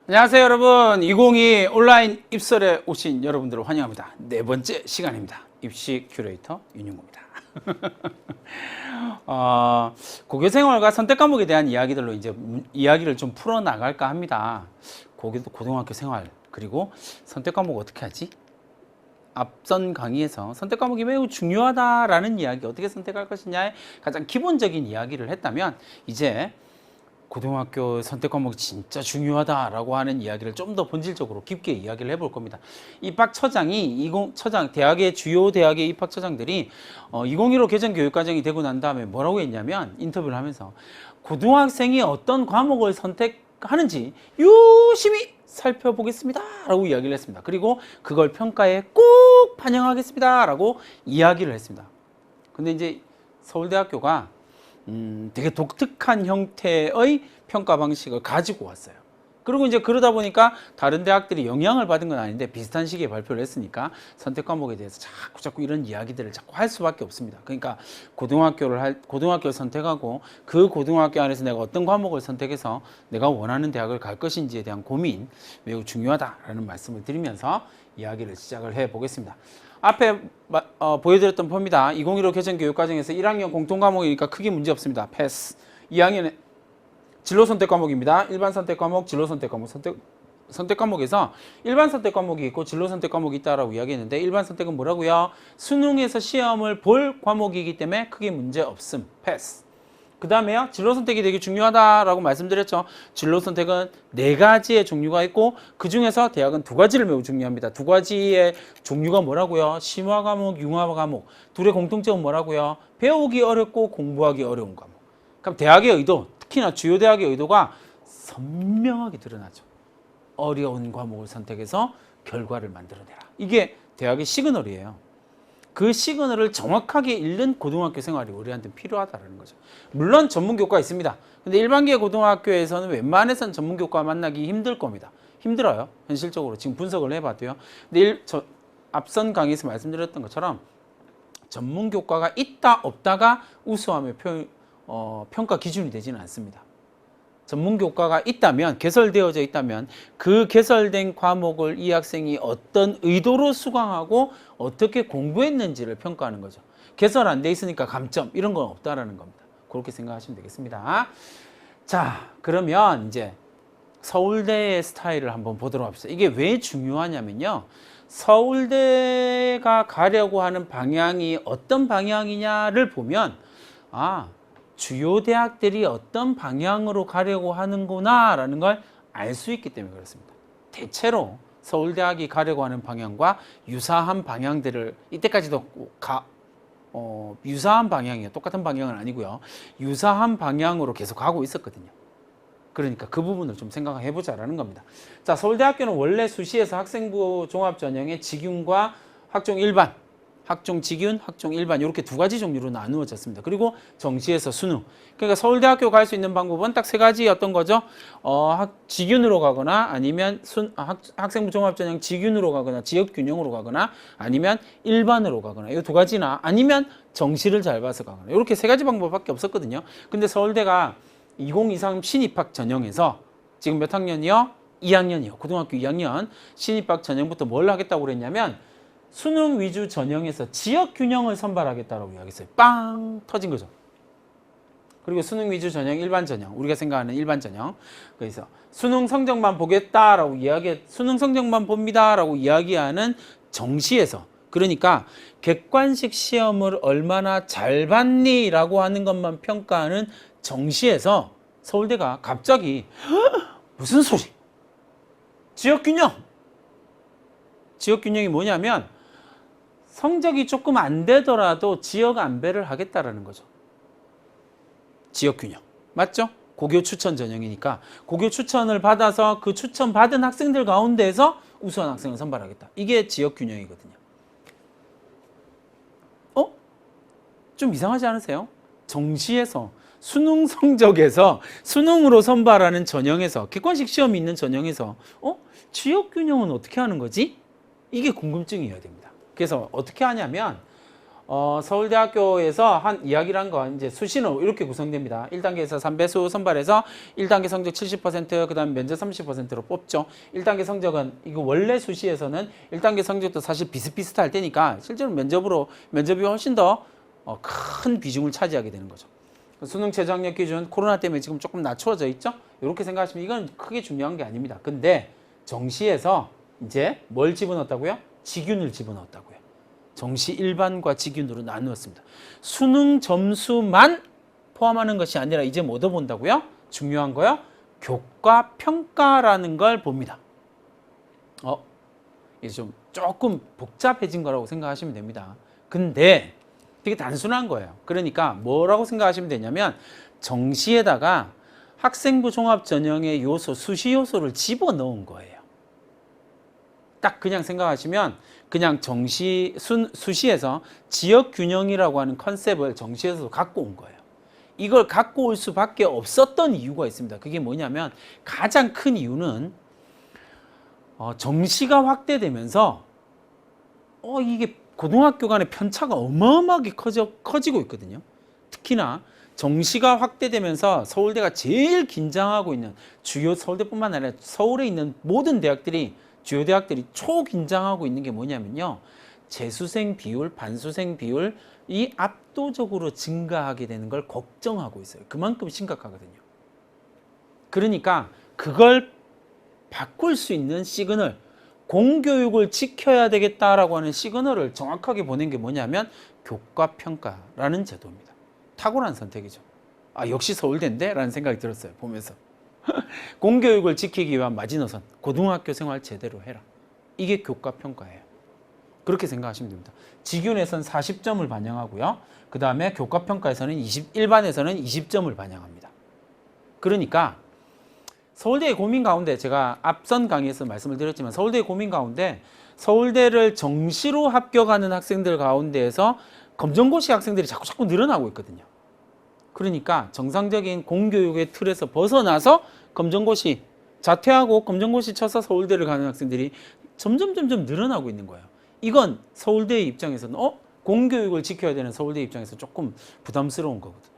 안녕하세요 여러분. 2022 온라인 입설에 오신 여러분들을 환영합니다. 네 번째 시간입니다. 입시 큐레이터 윤용구입니다. 고교생활과 선택 과목에 대한 이야기들로 이제 이야기를 좀 풀어나갈까 합니다. 고등학교 생활 그리고 선택 과목 어떻게 하지? 앞선 강의에서 선택 과목이 매우 중요하다라는 이야기, 어떻게 선택할 것이냐의 가장 기본적인 이야기를 했다면, 이제 고등학교 선택 과목이 진짜 중요하다라고 하는 이야기를 좀 더 본질적으로 깊게 이야기를 해볼 겁니다. 입학처장이 대학의 주요 대학의 입학처장들이 2015 개정 교육과정이 되고 난 다음에 뭐라고 했냐면, 인터뷰를 하면서 고등학생이 어떤 과목을 선택하는지 유심히 살펴보겠습니다 라고 이야기를 했습니다. 그리고 그걸 평가에 꼭 반영하겠습니다 라고 이야기를 했습니다. 근데 이제 서울대학교가 되게 독특한 형태의 평가 방식을 가지고 왔어요. 그리고 이제 그러다 보니까 다른 대학들이 영향을 받은 건 아닌데 비슷한 시기에 발표를 했으니까 선택 과목에 대해서 자꾸 이런 이야기들을 자꾸 할 수밖에 없습니다. 그러니까 고등학교를 선택하고 그 고등학교 안에서 내가 어떤 과목을 선택해서 내가 원하는 대학을 갈 것인지에 대한 고민 매우 중요하다라는 말씀을 드리면서 이야기를 시작을 해 보겠습니다. 앞에 보여드렸던 표입니다. 2015 개정 교육과정에서 1학년 공통과목이니까 크게 문제 없습니다. 패스. 2학년에 진로 선택 과목입니다. 일반 선택 과목, 진로 선택 과목. 선택 과목에서 일반 선택 과목이 있고 진로 선택 과목이 있다라고 이야기했는데, 일반 선택은 뭐라고요? 수능에서 시험을 볼 과목이기 때문에 크게 문제 없음. 패스. 그 다음에요, 진로 선택이 되게 중요하다라고 말씀드렸죠. 진로 선택은 4가지의 종류가 있고, 그 중에서 대학은 2가지를 매우 중요합니다. 2가지의 종류가 뭐라고요? 심화 과목, 융화 과목. 둘의 공통점은 뭐라고요? 배우기 어렵고 공부하기 어려운 과목. 그럼 대학의 의도, 특히나 주요 대학의 의도가 선명하게 드러나죠. 어려운 과목을 선택해서 결과를 만들어내라. 이게 대학의 시그널이에요. 그 시그널을 정확하게 읽는 고등학교 생활이 우리한테 필요하다는 거죠. 물론 전문교과 있습니다. 근데 일반계 고등학교에서는 웬만해선 전문교과 만나기 힘들 겁니다. 힘들어요. 현실적으로 지금 분석을 해봐도요. 근데 앞선 강의에서 말씀드렸던 것처럼 전문교과가 있다 없다가 우수함의 평가 기준이 되지는 않습니다. 전문교과가 있다면, 개설되어져 있다면 그 개설된 과목을 이 학생이 어떤 의도로 수강하고 어떻게 공부했는지를 평가하는 거죠. 개설 안 돼 있으니까 감점 이런 건 없다라는 겁니다. 그렇게 생각하시면 되겠습니다. 자, 그러면 이제 서울대의 스타일을 한번 보도록 합시다. 이게 왜 중요하냐면요, 서울대가 가려고 하는 방향이 어떤 방향이냐를 보면, 주요 대학들이 어떤 방향으로 가려고 하는구나 라는 걸 알 수 있기 때문에 그렇습니다. 대체로 서울대학이 가려고 하는 방향과 유사한 방향들을 이때까지도 유사한 방향이에요. 똑같은 방향은 아니고요. 유사한 방향으로 계속 가고 있었거든요. 그러니까 그 부분을 좀 생각해 보자라는 겁니다. 자, 서울대학교는 원래 수시에서 학생부 종합전형의 직윤과 학종 일반, 학종 직윤, 학종 일반 이렇게 2가지 종류로 나누어졌습니다. 그리고 정시에서 수능. 그러니까 서울대학교 갈 수 있는 방법은 딱 3가지였던 거죠. 직윤으로 가거나, 아니면 학생부 종합전형 직윤으로 가거나, 지역균형으로 가거나, 아니면 일반으로 가거나, 이 2가지나, 아니면 정시를 잘 봐서 가거나, 이렇게 3가지 방법밖에 없었거든요. 근데 서울대가 2023 신입학 전형에서 지금 몇 학년이요? 2학년이요. 고등학교 2학년 신입학 전형부터 뭘 하겠다고 그랬냐면, 수능 위주 전형에서 지역 균형을 선발하겠다라고 이야기했어요. 빵 터진 거죠. 그리고 수능 위주 전형, 일반 전형, 우리가 생각하는 일반 전형. 그래서 수능 성적만 보겠다라고 수능 성적만 봅니다라고 이야기하는 정시에서, 그러니까 객관식 시험을 얼마나 잘 봤니라고 하는 것만 평가하는 정시에서 서울대가 갑자기 무슨 소리? 지역 균형. 지역 균형이 뭐냐면, 성적이 조금 안 되더라도 지역 안배를 하겠다라는 거죠. 지역 균형. 맞죠? 고교 추천 전형이니까 고교 추천을 받아서 그 추천 받은 학생들 가운데에서 우수한 학생을 선발하겠다. 이게 지역 균형이거든요. 좀 이상하지 않으세요? 정시에서 수능 성적에서 수능으로 선발하는 전형에서, 객관식 시험이 있는 전형에서 지역 균형은 어떻게 하는 거지? 이게 궁금증이어야 됩니다. 그래서 어떻게 하냐면, 서울대학교에서 한 이야기를 한 건 이제 수시는 이렇게 구성됩니다. 1단계에서 3배수 선발해서 1단계 성적 70%, 그 다음 면접 30%로 뽑죠. 1단계 성적은 이거 원래 수시에서는 1단계 성적도 사실 비슷비슷할 때니까 실제로 면접이 훨씬 더 큰 비중을 차지하게 되는 거죠. 수능 최저학력 기준 코로나 때문에 지금 조금 낮춰져 있죠. 이렇게 생각하시면 이건 크게 중요한 게 아닙니다. 근데 정시에서 이제 뭘 집어넣었다고요? 직윤을 집어넣었다고요. 정시 일반과 직윤으로 나누었습니다. 수능 점수만 포함하는 것이 아니라 이제 뭐 더 본다고요? 중요한 거요. 교과 평가라는 걸 봅니다. 이제 좀 조금 복잡해진 거라고 생각하시면 됩니다. 근데 되게 단순한 거예요. 그러니까 뭐라고 생각하시면 되냐면 정시에다가 학생부 종합 전형의 요소, 수시 요소를 집어넣은 거예요. 딱 그냥 생각하시면 그냥 수시에서 지역 균형이라고 하는 컨셉을 정시에서도 갖고 온 거예요. 이걸 갖고 올 수밖에 없었던 이유가 있습니다. 그게 뭐냐면 가장 큰 이유는 정시가 확대되면서 이게 고등학교 간의 편차가 어마어마하게 커지고 있거든요. 특히나 정시가 확대되면서 서울대가 제일 긴장하고 있는 주요 서울대뿐만 아니라 서울에 있는 모든 대학들이 주요 대학들이 초긴장하고 있는 게 뭐냐면요. 재수생 비율, 반수생 비율이 압도적으로 증가하게 되는 걸 걱정하고 있어요. 그만큼 심각하거든요. 그러니까 그걸 바꿀 수 있는 시그널, 공교육을 지켜야 되겠다라고 하는 시그널을 정확하게 보낸 게 뭐냐면 교과평가라는 제도입니다. 탁월한 선택이죠. 역시 서울대인데? 라는 생각이 들었어요. 보면서. 공교육을 지키기 위한 마지노선, 고등학교 생활 제대로 해라. 이게 교과평가예요. 그렇게 생각하시면 됩니다. 직윤에서는 40점을 반영하고요. 그 다음에 교과평가에서는 일반에서는 20점을 반영합니다. 그러니까 서울대의 고민 가운데 제가 앞선 강의에서 말씀을 드렸지만 서울대의 고민 가운데 서울대를 정시로 합격하는 학생들 가운데에서 검정고시 학생들이 자꾸 늘어나고 있거든요. 그러니까 정상적인 공교육의 틀에서 벗어나서 검정고시 자퇴하고 검정고시 쳐서 서울대를 가는 학생들이 점점 늘어나고 있는 거예요. 이건 서울대의 입장에서는 공교육을 지켜야 되는 서울대 입장에서 조금 부담스러운 거거든요.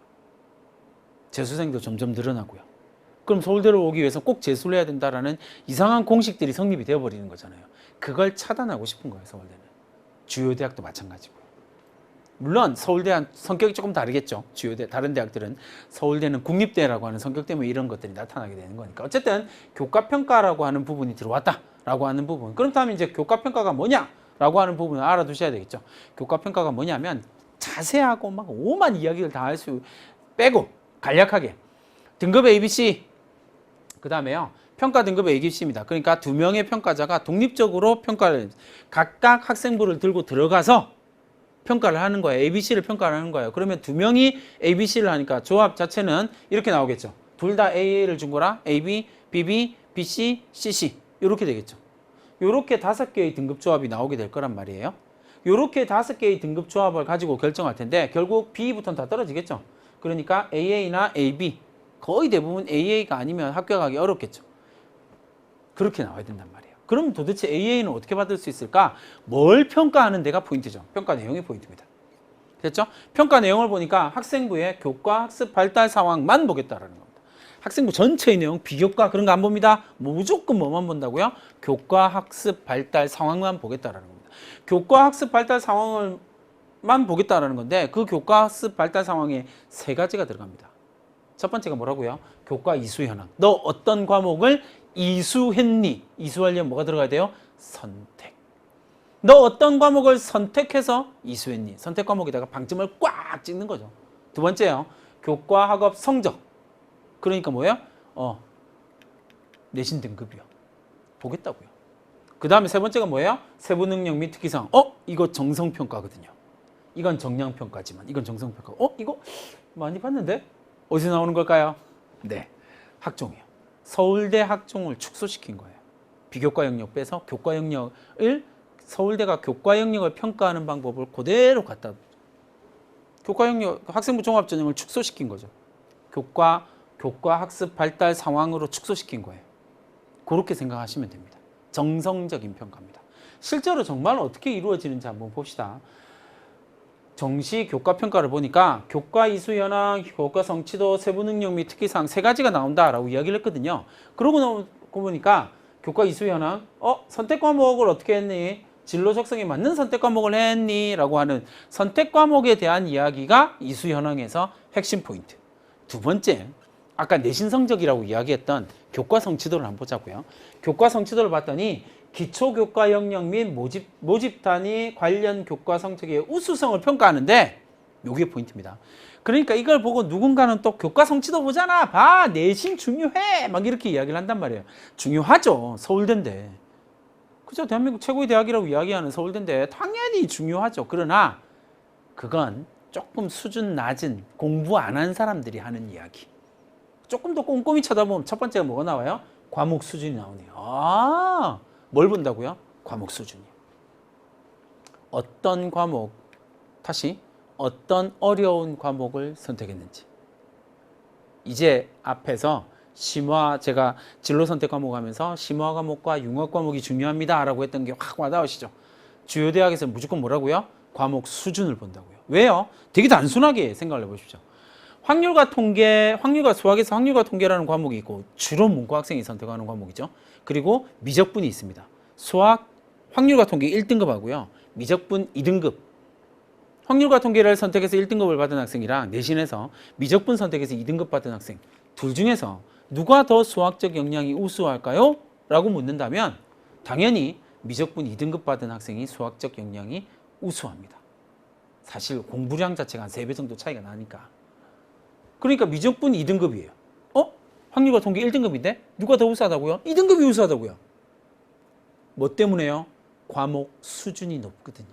재수생도 점점 늘어나고요. 그럼 서울대로 오기 위해서 꼭 재수를 해야 된다라는 이상한 공식들이 성립이 되어버리는 거잖아요. 그걸 차단하고 싶은 거예요, 서울대는. 주요 대학도 마찬가지고요. 물론 서울대와 성격이 조금 다르겠죠. 다른 대학들은 서울대는 국립대라고 하는 성격 때문에 이런 것들이 나타나게 되는 거니까. 어쨌든 교과평가라고 하는 부분이 들어왔다라고 하는 부분. 그렇다면 이제 교과평가가 뭐냐라고 하는 부분을 알아두셔야 되겠죠. 교과평가가 뭐냐면 자세하고 막 오만 이야기를 다 할 수 빼고 간략하게 등급 ABC 그 다음에요. 평가 등급 ABC입니다. 그러니까 2명의 평가자가 독립적으로 평가를 각각 학생부를 들고 들어가서 평가를 하는 거예요. ABC를 평가를 하는 거예요. 그러면 2명이 ABC를 하니까 조합 자체는 이렇게 나오겠죠. 둘 다 AA를 준 거라 AB, BB, BC, CC 이렇게 되겠죠. 이렇게 5개의 등급 조합이 나오게 될 거란 말이에요. 이렇게 5개의 등급 조합을 가지고 결정할 텐데 결국 B부터는 다 떨어지겠죠. 그러니까 AA나 AB 거의 대부분 AA가 아니면 합격하기 어렵겠죠. 그렇게 나와야 된단 말이에요. 그럼 도대체 AA는 어떻게 받을 수 있을까? 뭘 평가하는 데가 포인트죠. 평가 내용이 포인트입니다. 됐죠? 평가 내용을 보니까 학생부의 교과 학습 발달 상황만 보겠다라는 겁니다. 학생부 전체의 내용, 비교과 그런 거 안 봅니다. 무조건 뭐만 본다고요? 교과 학습 발달 상황만 보겠다라는 겁니다. 교과 학습 발달 상황을만 보겠다라는 건데 그 교과 학습 발달 상황에 3가지가 들어갑니다. 첫 번째가 뭐라고요? 교과 이수 현황. 너 어떤 과목을 이수했니? 이수하려면 뭐가 들어가야 돼요? 선택. 너 어떤 과목을 선택해서 이수했니? 선택 과목에다가 방점을 꽉 찍는 거죠. 두 번째요. 교과 학업 성적. 그러니까 뭐예요? 내신 등급이요. 보겠다고요. 그 다음에 세 번째가 뭐예요? 세부 능력 및 특기사항. 이거 정성평가거든요. 이건 정량평가지만 이건 정성평가. 이거 많이 봤는데? 어디서 나오는 걸까요? 네, 학종이요. 서울대 학종을 축소시킨 거예요. 비교과 영역 빼서 교과 영역을 서울대가 교과 영역을 평가하는 방법을 그대로 갖다 교과 영역 학생부 종합 전형을 축소시킨 거죠. 교과 학습 발달 상황으로 축소시킨 거예요. 그렇게 생각하시면 됩니다. 정성적인 평가입니다. 실제로 정말 어떻게 이루어지는지 한번 봅시다. 정시 교과 평가를 보니까 교과 이수 현황, 교과 성취도, 세부 능력 및 특기사항 세 가지가 나온다라고 이야기를 했거든요. 그러고 나고 보니까 교과 이수 현황, 선택 과목을 어떻게 했니? 진로 적성에 맞는 선택 과목을 했니? 라고 하는 선택 과목에 대한 이야기가 이수 현황에서 핵심 포인트. 두 번째, 아까 내신 성적이라고 이야기했던 교과 성취도를 한번 보자고요. 교과 성취도를 봤더니 기초교과 영역 및 모집 단위 관련 교과 성적의 우수성을 평가하는데 이게 포인트입니다. 그러니까 이걸 보고 누군가는 또 교과 성취도 보잖아. 봐, 내신 중요해. 막 이렇게 이야기를 한단 말이에요. 중요하죠. 서울대인데. 그죠? 대한민국 최고의 대학이라고 이야기하는 서울대인데 당연히 중요하죠. 그러나 그건 조금 수준 낮은 공부 안 한 사람들이 하는 이야기. 조금 더 꼼꼼히 쳐다보면 첫 번째가 뭐가 나와요? 과목 수준이 나오네요. 아, 뭘 본다고요? 과목 수준이요. 어떤 과목, 다시 어떤 어려운 과목을 선택했는지. 이제 앞에서 심화, 제가 진로 선택 과목 하면서 심화 과목과 융합 과목이 중요합니다 라고 했던 게 확 와닿으시죠? 주요 대학에서 무조건 뭐라고요? 과목 수준을 본다고요. 왜요? 되게 단순하게 생각을 해보십시오. 확률과 통계, 확률과 수학에서 확률과 통계라는 과목이 있고 주로 문과 학생이 선택하는 과목이죠. 그리고 미적분이 있습니다. 수학, 확률과 통계 1등급 하고요. 미적분 2등급. 확률과 통계를 선택해서 1등급을 받은 학생이랑 내신에서 미적분 선택해서 2등급 받은 학생 둘 중에서 누가 더 수학적 역량이 우수할까요? 라고 묻는다면 당연히 미적분 2등급 받은 학생이 수학적 역량이 우수합니다. 사실 공부량 자체가 한 3배 정도 차이가 나니까. 그러니까 미적분 2등급이에요. 확률과 통계 1등급인데 누가 더 우수하다고요? 2등급이 우수하다고요. 뭐 때문에요? 과목 수준이 높거든요.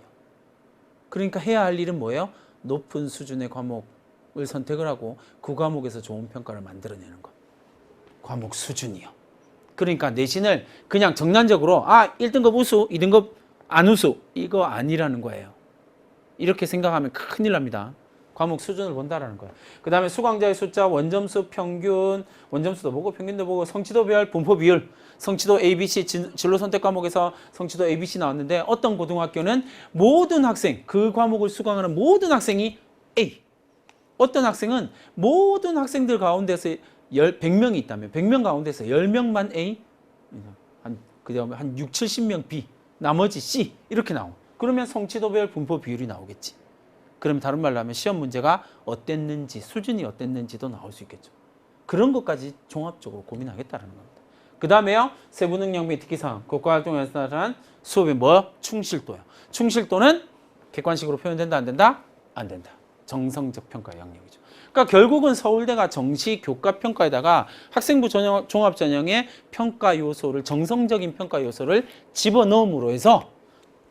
그러니까 해야 할 일은 뭐예요? 높은 수준의 과목을 선택을 하고 그 과목에서 좋은 평가를 만들어내는 것. 과목 수준이요. 그러니까 내신을 그냥 정란적으로 1등급 우수, 2등급 안 우수 이거 아니라는 거예요. 이렇게 생각하면 큰일 납니다. 과목 수준을 본다라는 거예요. 그 다음에 수강자의 숫자, 원점수 평균, 원점수도 보고 평균도 보고 성취도별, 분포 비율, 성취도 ABC, 진로 선택 과목에서 성취도 ABC 나왔는데 어떤 고등학교는 모든 학생, 그 과목을 수강하는 모든 학생이 A. 어떤 학생은 모든 학생들 가운데서 100명이 있다면 100명 가운데서 10명만 A, 그 다음에 한 6, 70명 B, 나머지 C 이렇게 나오고 그러면 성취도별 분포 비율이 나오겠지. 그럼 다른 말로 하면 시험 문제가 어땠는지, 수준이 어땠는지도 나올 수 있겠죠. 그런 것까지 종합적으로 고민하겠다는 겁니다. 그 다음에요, 세부 능력 및 특기사항, 교과 활동에서 나타난 수업의 충실도요. 충실도는 객관식으로 표현된다, 안 된다? 안 된다. 정성적 평가의 영역이죠. 그러니까 결국은 서울대가 정시 교과 평가에다가 학생부 전형, 종합 전형의 평가 요소를, 정성적인 평가 요소를 집어넣음으로 해서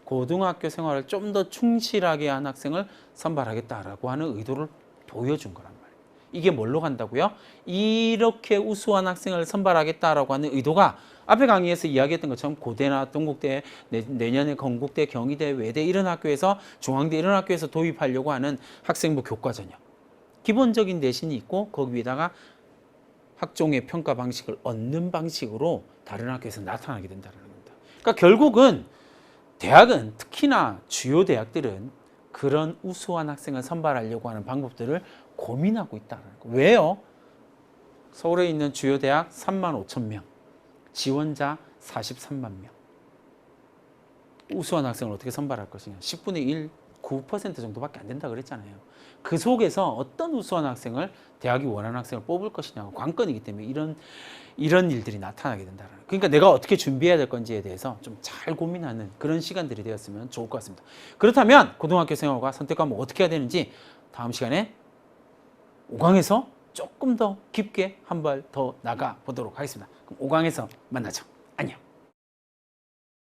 고등학교 생활을 좀 더 충실하게 한 학생을 선발하겠다라고 하는 의도를 보여준 거란 말이에요. 이게 뭘로 간다고요? 이렇게 우수한 학생을 선발하겠다라고 하는 의도가 앞에 강의에서 이야기했던 것처럼 고대나 동국대, 내년에 건국대, 경희대, 외대 이런 학교에서 중앙대 이런 학교에서 도입하려고 하는 학생부 교과 전형. 기본적인 내신이 있고 거기 위에다가 학종의 평가 방식을 얻는 방식으로 다른 학교에서 나타나게 된다는 겁니다. 그러니까 결국은 대학은 특히나 주요 대학들은 그런 우수한 학생을 선발하려고 하는 방법들을 고민하고 있다는 거예요. 왜요? 서울에 있는 주요 대학 3만 5천 명, 지원자 43만 명. 우수한 학생을 어떻게 선발할 것이냐. 10분의 1, 9% 정도밖에 안 된다 그랬잖아요. 그 속에서 어떤 우수한 학생을 대학이 원하는 학생을 뽑을 것이냐가 관건이기 때문에 이런 일들이 나타나게 된다는 거예요. 그러니까 내가 어떻게 준비해야 될 건지에 대해서 좀 잘 고민하는 그런 시간들이 되었으면 좋을 것 같습니다. 그렇다면 고등학교 생활과 선택 과목 어떻게 해야 되는지 다음 시간에 5강에서 조금 더 깊게 한 발 더 나가 보도록 하겠습니다. 그럼 5강에서 만나죠.